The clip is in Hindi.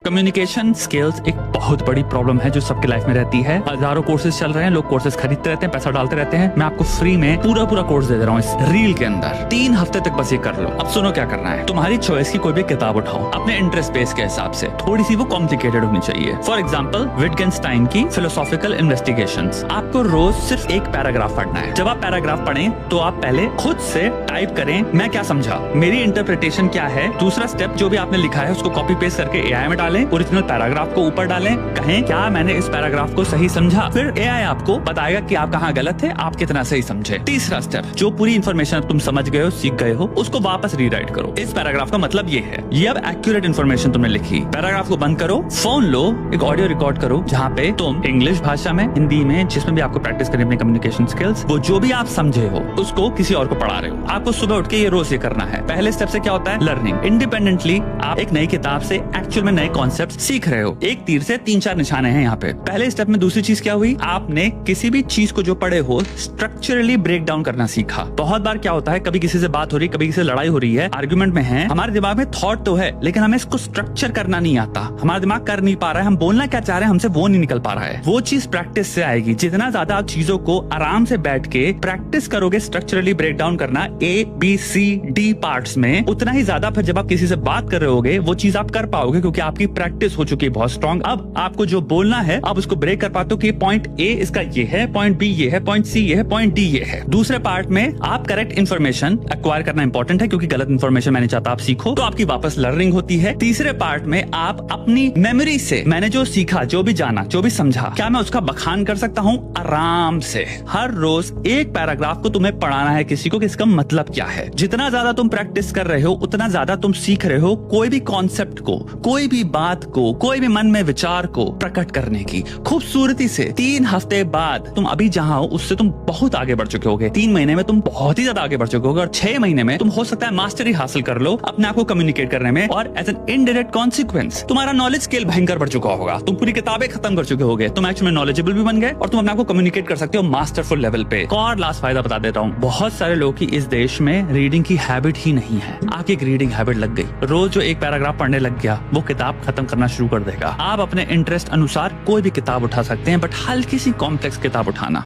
कम्युनिकेशन स्किल्स एक बहुत बड़ी प्रॉब्लम है जो सबके लाइफ में रहती है। हजारों कोर्सेज चल रहे हैं, लोग कोर्सेज खरीदते रहते हैं, पैसा डालते रहते हैं। मैं आपको फ्री में पूरा कोर्स दे रहा हूँ इस रील के अंदर। 3 हफ्ते तक बस ये कर लो। अब सुनो क्या करना है। तुम्हारी चॉइस की कोई भी किताब उठाओ अपने इंटरेस्ट बेस के हिसाब से, थोड़ी सी वो कॉम्प्लिकेटेड होनी चाहिए। फॉर एग्जाम्पल विटगेनस्टाइन की फिलोसॉफिकल इन्वेस्टिगेशंस। आपको रोज सिर्फ एक पैराग्राफ पढ़ना है। जब आप पैराग्राफ पढ़ें तो आप पहले खुद से टाइप करें मैं क्या समझा, मेरी इंटरप्रिटेशन क्या है। दूसरा स्टेप, जो भी आपने लिखा है उसको कॉपी पेस्ट करके एआई में डालें, ओरिजिनल पैराग्राफ को ऊपर डालें, कहें क्या मैंने इस पैराग्राफ को सही समझा। फिर एआई आपको बताएगा कि आप कहाँ गलत है, आप कितना सही समझे। तीसरा स्टेप, जो पूरी इन्फॉर्मेशन तुम समझ गए हो, सीख गए हो, उसको वापस रीराइट करो। इस पैराग्राफ का मतलब ये है, ये अब एक्यूरेट इन्फॉर्मेशन तुमने लिखी। पैराग्राफ को बंद करो, फोन लो, एक ऑडियो रिकॉर्ड करो जहाँ पे तुम इंग्लिश भाषा में, हिंदी में, जिसमें भी आपको प्रैक्टिस करनी अपनी कम्युनिकेशन स्किल्स, वो जो भी आप समझे हो उसको किसी और को पढ़ा रहे हो। आपको सुबह उठ के ये रोज ये करना है। पहले स्टेप से क्या होता है, लर्निंग। इंडिपेंडेंटली आप एक नई किताब से एक्चुअल में नए कॉन्सेप्ट सीख रहे हो। एक तीर से 3-4 निशाने हैं यहाँ पे। पहले स्टेप में दूसरी चीज क्या हुई, आपने किसी भी चीज को जो पढ़े हो स्ट्रक्चरली ब्रेक डाउन करना सीखा। बहुत बार क्या होता है, कभी किसी से बात हो रही है, कभी किसी से लड़ाई हो रही है, आर्गुमेंट में है, हमारे दिमाग में थॉट तो है लेकिन हमें इसको स्ट्रक्चर करना नहीं आता। हमारा दिमाग कर नहीं पा रहा है, हम बोलना क्या चाह रहे हैं हमसे वो नहीं निकल पा रहा है। वो चीज प्रैक्टिस से आएगी। जितना ज्यादा आप चीजों को आराम से बैठ के प्रैक्टिस करोगे स्ट्रक्चरली ब्रेक डाउन करना ABCD पार्ट्स में, उतना ही ज्यादा फिर जब आप किसी से बात कर रहे होगे वो चीज आप कर पाओगे, क्योंकि आपकी प्रैक्टिस हो चुकी है बहुत स्ट्रॉन्ग। अब आपको जो बोलना है आप उसको ब्रेक कर पाते हो कि पॉइंट A इसका ये है, पॉइंट B ये है, पॉइंट C ये है, पॉइंट D ये है। दूसरे पार्ट में आप करेक्ट इन्फॉर्मेशन एक्वायर करना इंपॉर्टेंट है, क्योंकि गलत इन्फॉर्मेशन मैंने चाहता आप सीखो, तो आपकी वापस लर्निंग होती है। तीसरे पार्ट में आप अपनी मेमोरी से, मैंने जो सीखा, जो भी जाना, जो भी समझा, क्या मैं उसका बखान कर सकता हूँ आराम से। हर रोज एक पैराग्राफ को तुम्हें पढ़ाना है किसी को कि इसका मतलब क्या है। जितना ज्यादा तुम प्रैक्टिस कर रहे हो उतना ज्यादा तुम सीख रहे हो कोई भी कॉन्सेप्ट को, कोई भी बात को, कोई भी मन में विचार को प्रकट करने की खूबसूरती से। 3 हफ्ते बाद तुम अभी जहां हो उससे तुम बहुत आगे बढ़ चुके होगे। 3 महीने में तुम बहुत ही ज्यादा आगे बढ़ चुके होगे, और 6 महीने में तुम हो सकता है मास्टरी हासिल कर लो अपने आप को कम्युनिकेट करने में, और एज एन इनडायरेक्ट कॉन्सिक्वेंस तुम्हारा नॉलेज स्केल भयंकर बढ़ चुका होगा। तुम पूरी किताबें खत्म कर चुके होगे, तुम एक्चुअली में नॉलेजेबल भी बन गए, और तुम अपने आप को कम्युनिकेट कर सकते हो मास्टरफुल लेवल पे। और लास्ट फायदा बता देता हूँ, बहुत सारे लोग की इस देश में रीडिंग की हैबिट ही नहीं है। आपकी एक रीडिंग हैबिट लग गई, रोज जो एक पैराग्राफ पढ़ने लग गया वो किताब खत्म करना शुरू कर देगा। आप अपने इंटरेस्ट अनुसार कोई भी किताब उठा सकते हैं, बट हल्की सी कॉम्प्लेक्स किताब उठाना।